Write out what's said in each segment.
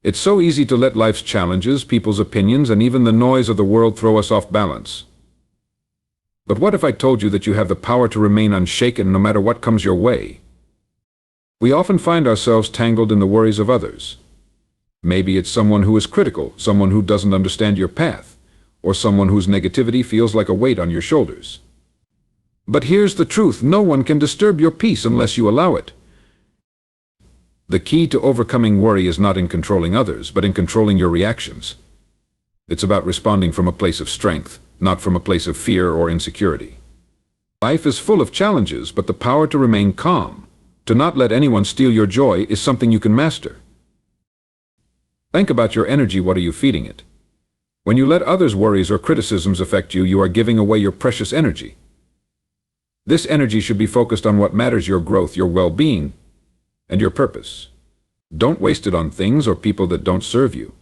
It's so easy to let life's challenges, people's opinions, and even the noise of the world throw us off balance. But what if I told you that you have the power to remain unshaken no matter what comes your way? We often find ourselves tangled in the worries of others. Maybe it's someone who is critical, someone who doesn't understand your path, or someone whose negativity feels like a weight on your shoulders. But here's the truth: no one can disturb your peace unless you allow it. The key to overcoming worry is not in controlling others, but in controlling your reactions. It's about responding from a place of strength, not from a place of fear or insecurity. Life is full of challenges, but the power to remain calm, to not let anyone steal your joy, is something you can master. Think about your energy. What are you feeding it? When you let others' worries or criticisms affect you, you are giving away your precious energy. This energy should be focused on what matters: your growth, your well-being, and your purpose. Don't waste it on things or people that don't serve you.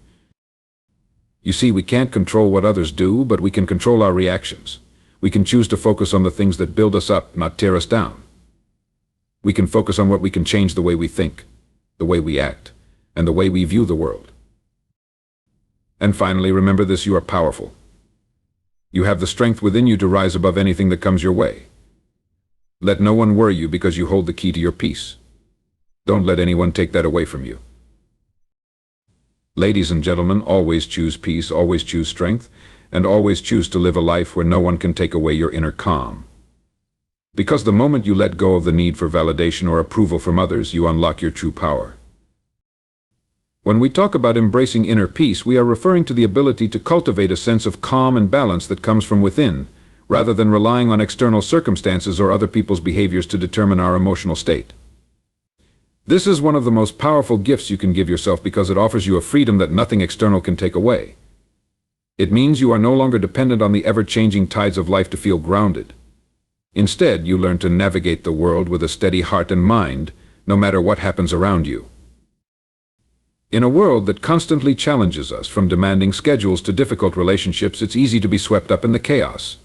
You see, we can't control what others do, but we can control our reactions. We can choose to focus on the things that build us up, not tear us down. We can focus on what we can change: the way we think, the way we act, and the way we view the world. And finally, remember this: you are powerful. You have the strength within you to rise above anything that comes your way. Let no one worry you because you hold the key to your peace. Don't let anyone take that away from you. Ladies and gentlemen, always choose peace, always choose strength, and always choose to live a life where no one can take away your inner calm. Because the moment you let go of the need for validation or approval from others, you unlock your true power. When we talk about embracing inner peace, we are referring to the ability to cultivate a sense of calm and balance that comes from within, rather than relying on external circumstances or other people's behaviors to determine our emotional state. This is one of the most powerful gifts you can give yourself because it offers you a freedom that nothing external can take away. It means you are no longer dependent on the ever-changing tides of life to feel grounded. Instead, you learn to navigate the world with a steady heart and mind, no matter what happens around you. In a world that constantly challenges us, from demanding schedules to difficult relationships, it's easy to be swept up in the chaos.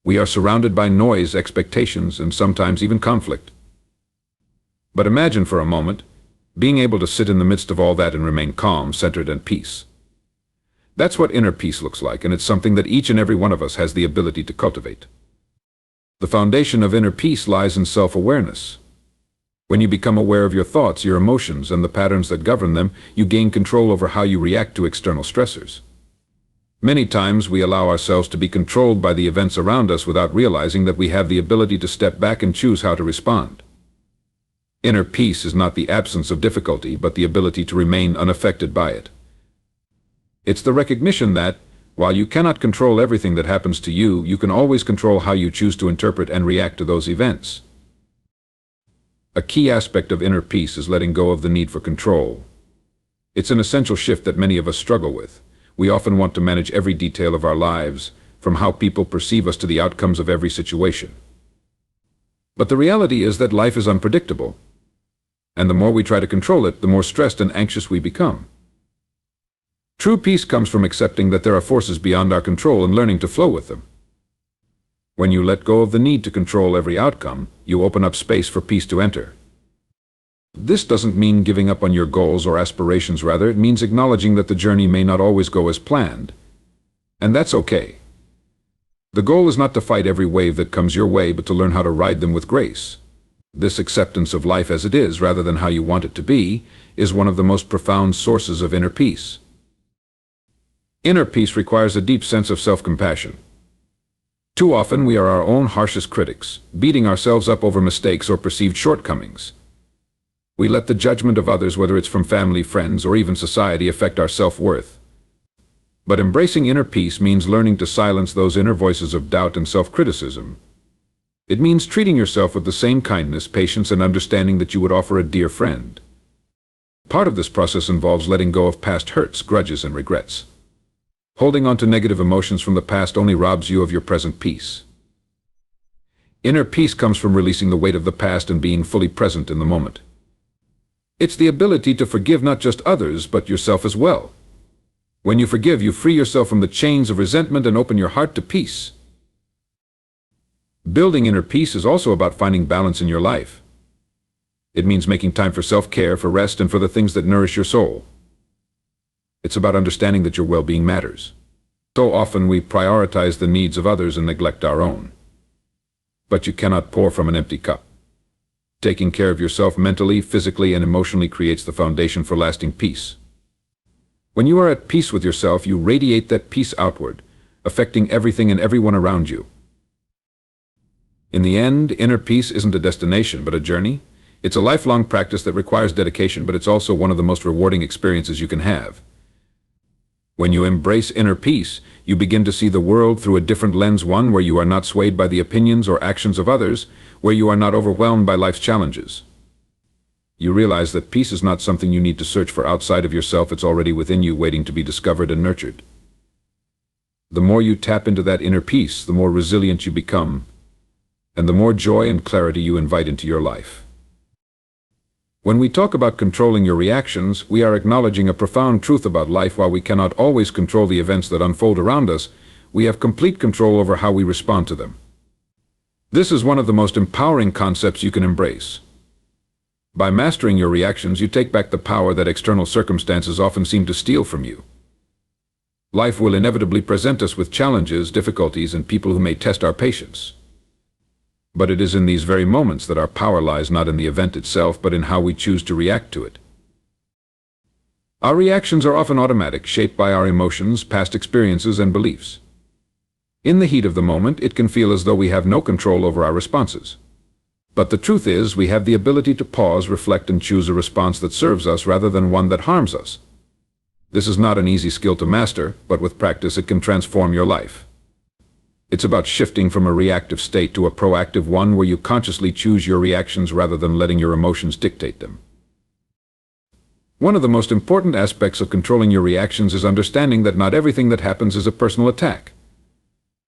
We are surrounded by noise, expectations, and sometimes even conflict. But imagine for a moment being able to sit in the midst of all that and remain calm, centered, and peace. That's what inner peace looks like, and it's something that each and every one of us has the ability to cultivate. The foundation of inner peace lies in self-awareness. When you become aware of your thoughts, your emotions, and the patterns that govern them, you gain control over how you react to external stressors. Many times we allow ourselves to be controlled by the events around us without realizing that we have the ability to step back and choose how to respond. Inner peace is not the absence of difficulty, but the ability to remain unaffected by it. It's the recognition that, while you cannot control everything that happens to you, you can always control how you choose to interpret and react to those events. A key aspect of inner peace is letting go of the need for control. It's an essential shift that many of us struggle with. We often want to manage every detail of our lives, from how people perceive us to the outcomes of every situation. But the reality is that life is unpredictable. And the more we try to control it, the more stressed and anxious we become. True peace comes from accepting that there are forces beyond our control and learning to flow with them. When you let go of the need to control every outcome, you open up space for peace to enter. This doesn't mean giving up on your goals or aspirations. Rather, it means acknowledging that the journey may not always go as planned. And that's okay. The goal is not to fight every wave that comes your way, but to learn how to ride them with grace. This acceptance of life as it is, rather than how you want it to be, is one of the most profound sources of inner peace. Inner peace requires a deep sense of self-compassion. Too often we are our own harshest critics, beating ourselves up over mistakes or perceived shortcomings. We let the judgment of others, whether it's from family, friends, or even society, affect our self-worth. But embracing inner peace means learning to silence those inner voices of doubt and self-criticism. It means treating yourself with the same kindness, patience, and understanding that you would offer a dear friend. Part of this process involves letting go of past hurts, grudges, and regrets. Holding on to negative emotions from the past only robs you of your present peace. Inner peace comes from releasing the weight of the past and being fully present in the moment. It's the ability to forgive not just others, but yourself as well. When you forgive, you free yourself from the chains of resentment and open your heart to peace. Building inner peace is also about finding balance in your life. It means making time for self-care, for rest, and for the things that nourish your soul. It's about understanding that your well-being matters. So often we prioritize the needs of others and neglect our own. But you cannot pour from an empty cup. Taking care of yourself mentally, physically, and emotionally creates the foundation for lasting peace. When you are at peace with yourself, you radiate that peace outward, affecting everything and everyone around you. In the end, inner peace isn't a destination, but a journey. It's a lifelong practice that requires dedication, but it's also one of the most rewarding experiences you can have. When you embrace inner peace, you begin to see the world through a different lens, one where you are not swayed by the opinions or actions of others, where you are not overwhelmed by life's challenges. You realize that peace is not something you need to search for outside of yourself. It's already within you, waiting to be discovered and nurtured. The more you tap into that inner peace, the more resilient you become, and the more joy and clarity you invite into your life. When we talk about controlling your reactions, we are acknowledging a profound truth about life. While we cannot always control the events that unfold around us, we have complete control over how we respond to them. This is one of the most empowering concepts you can embrace. By mastering your reactions, you take back the power that external circumstances often seem to steal from you. Life will inevitably present us with challenges, difficulties, and people who may test our patience. But it is in these very moments that our power lies, not in the event itself, but in how we choose to react to it. Our reactions are often automatic, shaped by our emotions, past experiences, and beliefs. In the heat of the moment, it can feel as though we have no control over our responses. But the truth is, we have the ability to pause, reflect, and choose a response that serves us rather than one that harms us. This is not an easy skill to master, but with practice it can transform your life. It's about shifting from a reactive state to a proactive one, where you consciously choose your reactions rather than letting your emotions dictate them. One of the most important aspects of controlling your reactions is understanding that not everything that happens is a personal attack.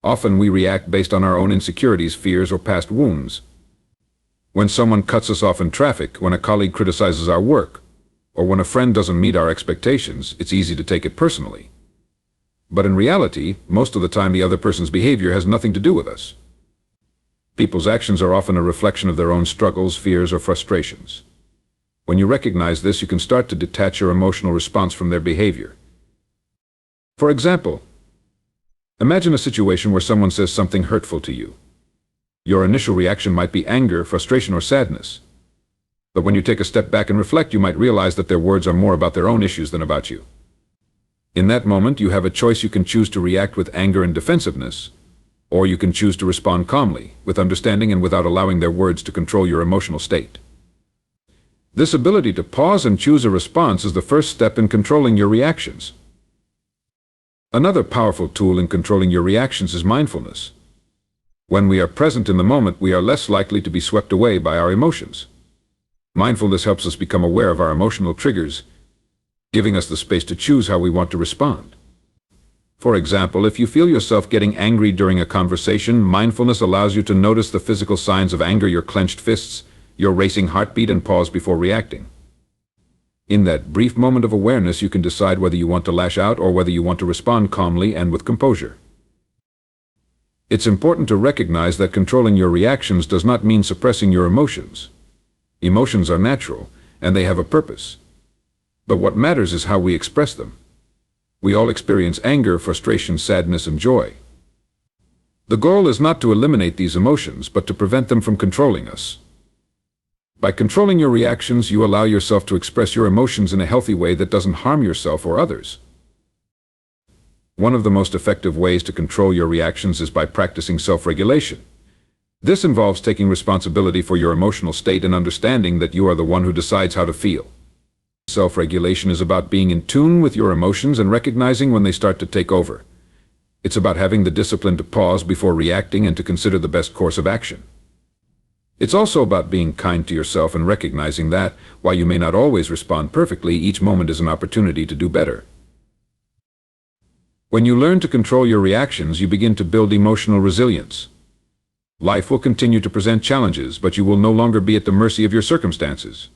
Often we react based on our own insecurities, fears, or past wounds. When someone cuts us off in traffic, when a colleague criticizes our work, or when a friend doesn't meet our expectations, it's easy to take it personally. But in reality, most of the time the other person's behavior has nothing to do with us. People's actions are often a reflection of their own struggles, fears, or frustrations. When you recognize this, you can start to detach your emotional response from their behavior. For example, imagine a situation where someone says something hurtful to you. Your initial reaction might be anger, frustration, or sadness. But when you take a step back and reflect, you might realize that their words are more about their own issues than about you. In that moment, you have a choice. You can choose to react with anger and defensiveness, or you can choose to respond calmly, with understanding, and without allowing their words to control your emotional state. This ability to pause and choose a response is the first step in controlling your reactions. Another powerful tool in controlling your reactions is mindfulness. When we are present in the moment, we are less likely to be swept away by our emotions. Mindfulness helps us become aware of our emotional triggers, giving us the space to choose how we want to respond. For example, if you feel yourself getting angry during a conversation, mindfulness allows you to notice the physical signs of anger: your clenched fists, your racing heartbeat, and pause before reacting. In that brief moment of awareness, you can decide whether you want to lash out or whether you want to respond calmly and with composure. It's important to recognize that controlling your reactions does not mean suppressing your emotions. Emotions are natural, and they have a purpose. But what matters is how we express them. We all experience anger, frustration, sadness, and joy. The goal is not to eliminate these emotions, but to prevent them from controlling us. By controlling your reactions, you allow yourself to express your emotions in a healthy way that doesn't harm yourself or others. One of the most effective ways to control your reactions is by practicing self-regulation. This involves taking responsibility for your emotional state and understanding that you are the one who decides how to feel. Self-regulation is about being in tune with your emotions and recognizing when they start to take over. It's about having the discipline to pause before reacting and to consider the best course of action. It's also about being kind to yourself and recognizing that, while you may not always respond perfectly, each moment is an opportunity to do better. When you learn to control your reactions, you begin to build emotional resilience. Life will continue to present challenges, but you will no longer be at the mercy of your circumstances.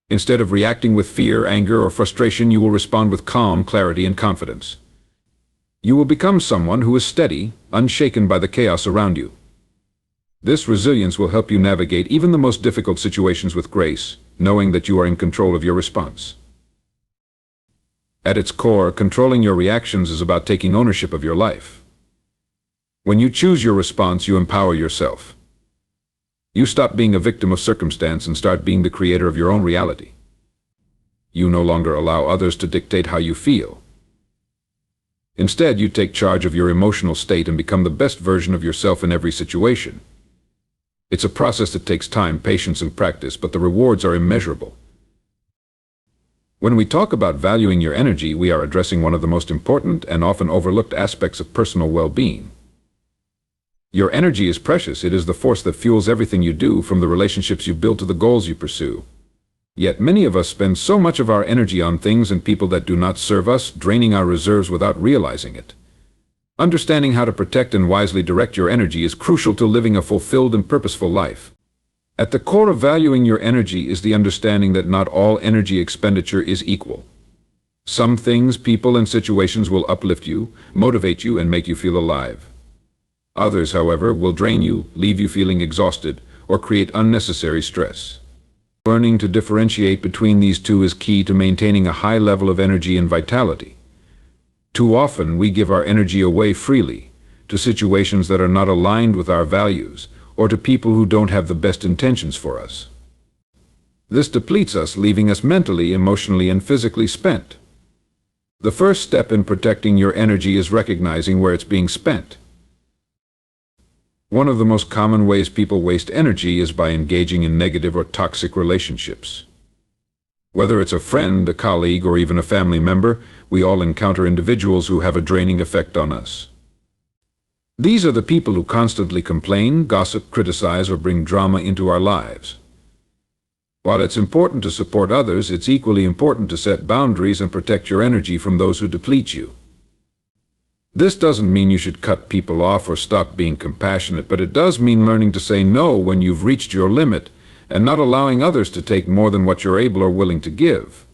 Instead of reacting with fear, anger, or frustration, you will respond with calm, clarity, and confidence. You will become someone who is steady, unshaken by the chaos around you. This resilience will help you navigate even the most difficult situations with grace, knowing that you are in control of your response. At its core, controlling your reactions is about taking ownership of your life. When you choose your response, you empower yourself. You stop being a victim of circumstance and start being the creator of your own reality. You no longer allow others to dictate how you feel. Instead, you take charge of your emotional state and become the best version of yourself in every situation. It's a process that takes time, patience, and practice, but the rewards are immeasurable. When we talk about valuing your energy, we are addressing one of the most important and often overlooked aspects of personal well-being. Your energy is precious. It is the force that fuels everything you do, from the relationships you build to the goals you pursue. Yet many of us spend so much of our energy on things and people that do not serve us, draining our reserves without realizing it. Understanding how to protect and wisely direct your energy is crucial to living a fulfilled and purposeful life. At the core of valuing your energy is the understanding that not all energy expenditure is equal. Some things, people, and situations will uplift you, motivate you, and make you feel alive. Others, however, will drain you, leave you feeling exhausted, or create unnecessary stress. Learning to differentiate between these two is key to maintaining a high level of energy and vitality. Too often, we give our energy away freely, to situations that are not aligned with our values, or to people who don't have the best intentions for us. This depletes us, leaving us mentally, emotionally, and physically spent. The first step in protecting your energy is recognizing where it's being spent. One of the most common ways people waste energy is by engaging in negative or toxic relationships. Whether it's a friend, a colleague, or even a family member, we all encounter individuals who have a draining effect on us. These are the people who constantly complain, gossip, criticize, or bring drama into our lives. While it's important to support others, it's equally important to set boundaries and protect your energy from those who deplete you. This doesn't mean you should cut people off or stop being compassionate, but it does mean learning to say no when you've reached your limit and not allowing others to take more than what you're able or willing to give.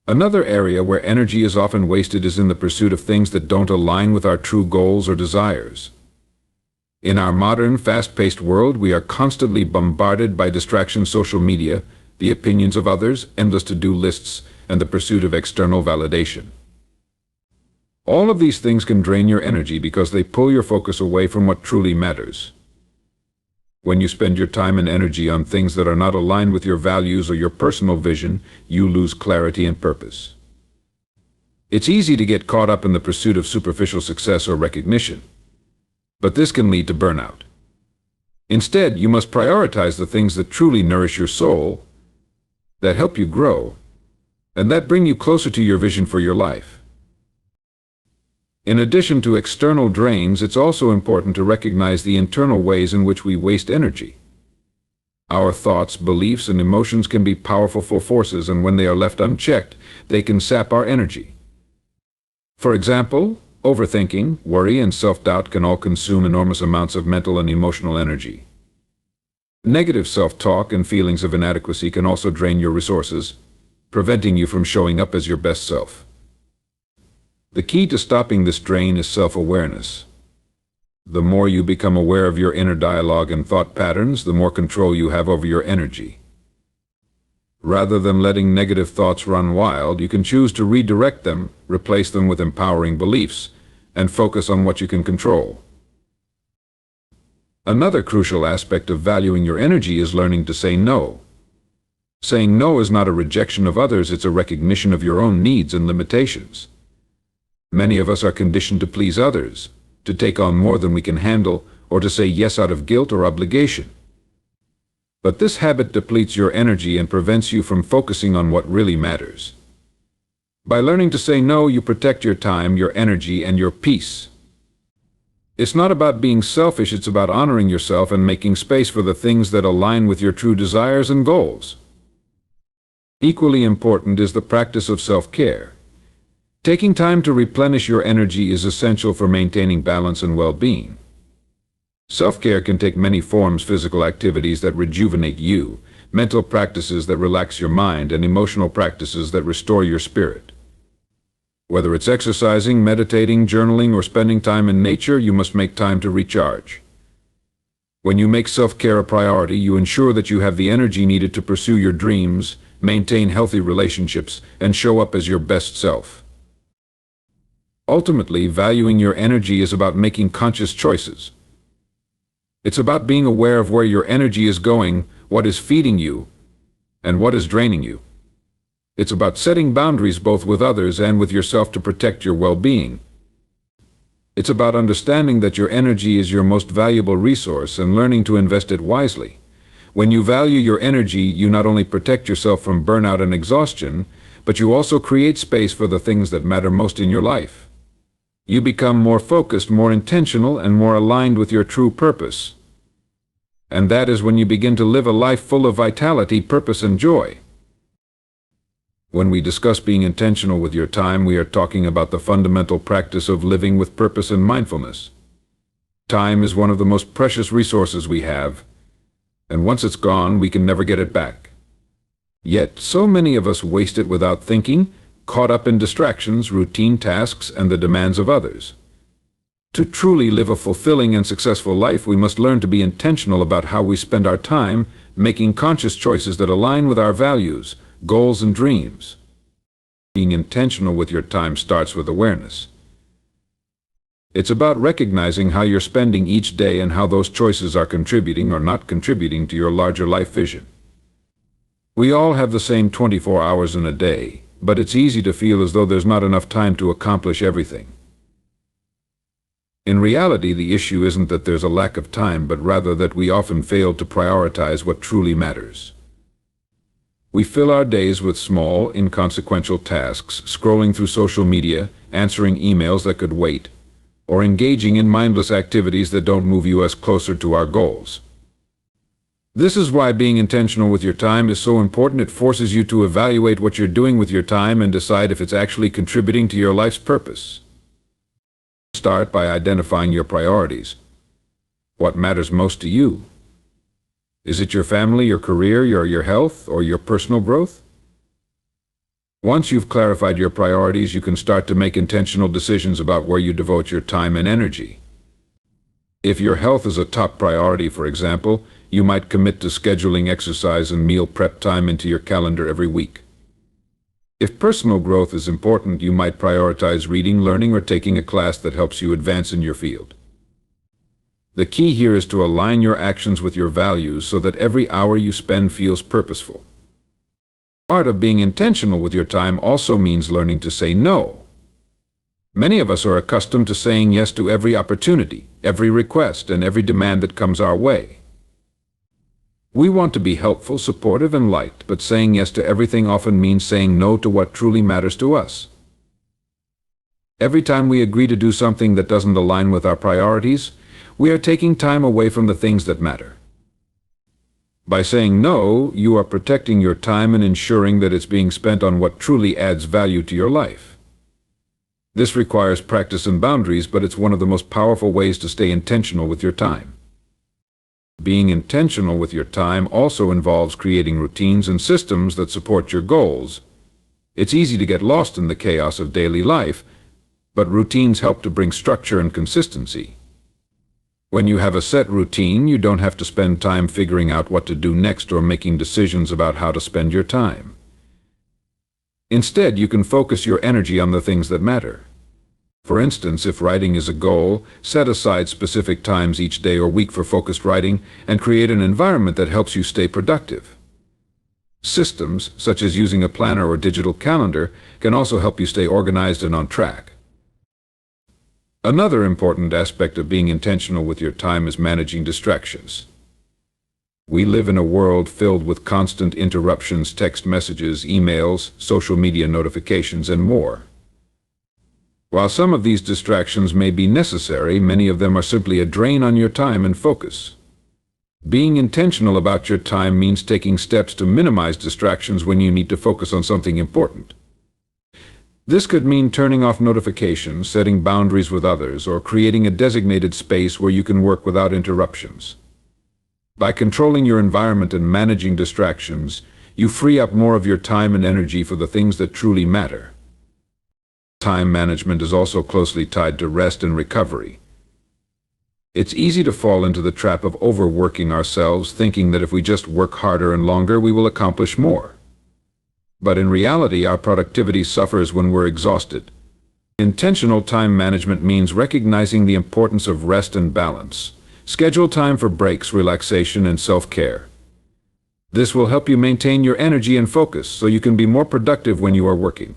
Another area where energy is often wasted is in the pursuit of things that don't align with our true goals or desires. In our modern, fast-paced world, we are constantly bombarded by distractions, social media, the opinions of others, endless to-do lists, and the pursuit of external validation. All of these things can drain your energy because they pull your focus away from what truly matters. When you spend your time and energy on things that are not aligned with your values or your personal vision, you lose clarity and purpose. It's easy to get caught up in the pursuit of superficial success or recognition, but this can lead to burnout. Instead, you must prioritize the things that truly nourish your soul, that help you grow, and that bring you closer to your vision for your life. In addition to external drains, it's also important to recognize the internal ways in which we waste energy. Our thoughts, beliefs, and emotions can be powerful forces, and when they are left unchecked, they can sap our energy. For example, overthinking, worry, and self-doubt can all consume enormous amounts of mental and emotional energy. Negative self-talk and feelings of inadequacy can also drain your resources, preventing you from showing up as your best self. The key to stopping this drain is self-awareness. The more you become aware of your inner dialogue and thought patterns, the more control you have over your energy. Rather than letting negative thoughts run wild, you can choose to redirect them, replace them with empowering beliefs, and focus on what you can control. Another crucial aspect of valuing your energy is learning to say no. Saying no is not a rejection of others, it's a recognition of your own needs and limitations. Many of us are conditioned to please others, to take on more than we can handle, or to say yes out of guilt or obligation. But this habit depletes your energy and prevents you from focusing on what really matters. By learning to say no, you protect your time, your energy, and your peace. It's not about being selfish, it's about honoring yourself and making space for the things that align with your true desires and goals. Equally important is the practice of self-care. Taking time to replenish your energy is essential for maintaining balance and well-being. Self-care can take many forms: physical activities that rejuvenate you, mental practices that relax your mind, and emotional practices that restore your spirit. Whether it's exercising, meditating, journaling, or spending time in nature, you must make time to recharge. When you make self-care a priority, you ensure that you have the energy needed to pursue your dreams maintain healthy relationships, and show up as your best self. Ultimately, valuing your energy is about making conscious choices. It's about being aware of where your energy is going, what is feeding you, and what is draining you. It's about setting boundaries both with others and with yourself to protect your well-being. It's about understanding that your energy is your most valuable resource and learning to invest it wisely. When you value your energy, you not only protect yourself from burnout and exhaustion, but you also create space for the things that matter most in your life. You become more focused, more intentional, and more aligned with your true purpose. And that is when you begin to live a life full of vitality, purpose, and joy. When we discuss being intentional with your time, we are talking about the fundamental practice of living with purpose and mindfulness. Time is one of the most precious resources we have, and once it's gone, we can never get it back. Yet, so many of us waste it without thinking, caught up in distractions, routine tasks, and the demands of others. To truly live a fulfilling and successful life, we must learn to be intentional about how we spend our time, making conscious choices that align with our values, goals, and dreams. Being intentional with your time starts with awareness. It's about recognizing how you're spending each day and how those choices are contributing or not contributing to your larger life vision. We all have the same 24 hours in a day, but it's easy to feel as though there's not enough time to accomplish everything. In reality, the issue isn't that there's a lack of time, but rather that we often fail to prioritize what truly matters. We fill our days with small, inconsequential tasks, scrolling through social media, answering emails that could wait, or engaging in mindless activities that don't move us closer to our goals. This is why being intentional with your time is so important. It forces you to evaluate what you're doing with your time and decide if it's actually contributing to your life's purpose. Start by identifying your priorities. What matters most to you? Is it your family, your career, your health, or your personal growth? Once you've clarified your priorities, you can start to make intentional decisions about where you devote your time and energy. If your health is a top priority, for example, you might commit to scheduling exercise and meal prep time into your calendar every week. If personal growth is important, you might prioritize reading, learning, or taking a class that helps you advance in your field. The key here is to align your actions with your values so that every hour you spend feels purposeful. Part of being intentional with your time also means learning to say no. Many of us are accustomed to saying yes to every opportunity, every request, and every demand that comes our way. We want to be helpful, supportive, and liked, but saying yes to everything often means saying no to what truly matters to us. Every time we agree to do something that doesn't align with our priorities, we are taking time away from the things that matter. By saying no, you are protecting your time and ensuring that it's being spent on what truly adds value to your life. This requires practice and boundaries, but it's one of the most powerful ways to stay intentional with your time. Being intentional with your time also involves creating routines and systems that support your goals. It's easy to get lost in the chaos of daily life, but routines help to bring structure and consistency. When you have a set routine, you don't have to spend time figuring out what to do next or making decisions about how to spend your time. Instead, you can focus your energy on the things that matter. For instance, if writing is a goal, set aside specific times each day or week for focused writing and create an environment that helps you stay productive. Systems, such as using a planner or digital calendar, can also help you stay organized and on track. Another important aspect of being intentional with your time is managing distractions. We live in a world filled with constant interruptions, text messages, emails, social media notifications, and more. While some of these distractions may be necessary, many of them are simply a drain on your time and focus. Being intentional about your time means taking steps to minimize distractions when you need to focus on something important. This could mean turning off notifications, setting boundaries with others, or creating a designated space where you can work without interruptions. By controlling your environment and managing distractions, you free up more of your time and energy for the things that truly matter. Time management is also closely tied to rest and recovery. It's easy to fall into the trap of overworking ourselves, thinking that if we just work harder and longer, we will accomplish more. But in reality, our productivity suffers when we're exhausted. Intentional time management means recognizing the importance of rest and balance. Schedule time for breaks, relaxation, and self-care. This will help you maintain your energy and focus so you can be more productive when you are working.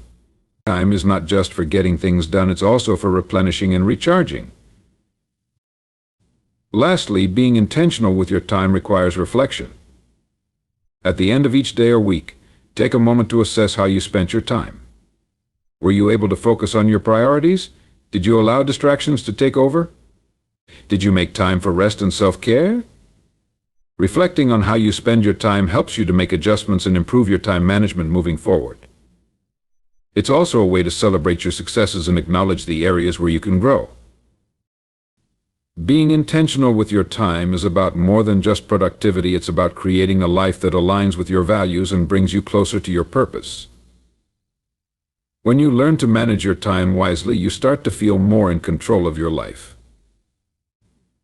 Time is not just for getting things done, it's also for replenishing and recharging. Lastly, being intentional with your time requires reflection. At the end of each day or week, take a moment to assess how you spent your time. Were you able to focus on your priorities? Did you allow distractions to take over? Did you make time for rest and self-care? Reflecting on how you spend your time helps you to make adjustments and improve your time management moving forward. It's also a way to celebrate your successes and acknowledge the areas where you can grow. Being intentional with your time is about more than just productivity. It's about creating a life that aligns with your values and brings you closer to your purpose. When you learn to manage your time wisely, you start to feel more in control of your life.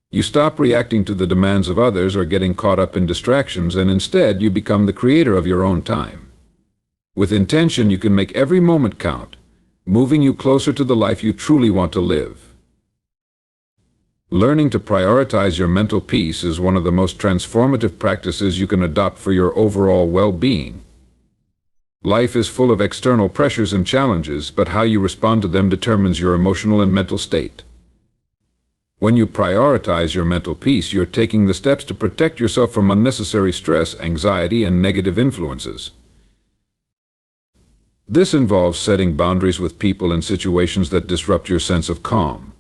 You stop reacting to the demands of others or getting caught up in distractions, and instead you become the creator of your own time. With intention, you can make every moment count, moving you closer to the life you truly want to live. Learning to prioritize your mental peace is one of the most transformative practices you can adopt for your overall well-being. Life is full of external pressures and challenges, but how you respond to them determines your emotional and mental state. When you prioritize your mental peace, you're taking the steps to protect yourself from unnecessary stress, anxiety, and negative influences. This involves setting boundaries with people and situations that disrupt your sense of calm.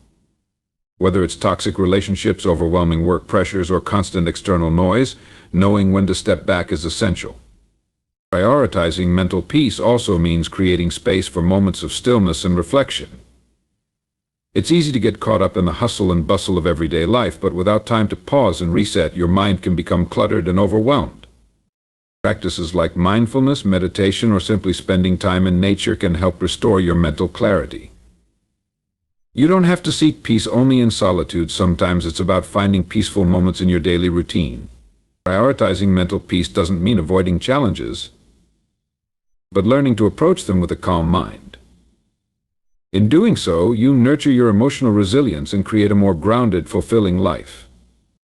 Whether it's toxic relationships, overwhelming work pressures, or constant external noise, knowing when to step back is essential. Prioritizing mental peace also means creating space for moments of stillness and reflection. It's easy to get caught up in the hustle and bustle of everyday life, but without time to pause and reset, your mind can become cluttered and overwhelmed. Practices like mindfulness, meditation, or simply spending time in nature can help restore your mental clarity. You don't have to seek peace only in solitude. Sometimes it's about finding peaceful moments in your daily routine. Prioritizing mental peace doesn't mean avoiding challenges, but learning to approach them with a calm mind. In doing so, you nurture your emotional resilience and create a more grounded, fulfilling life.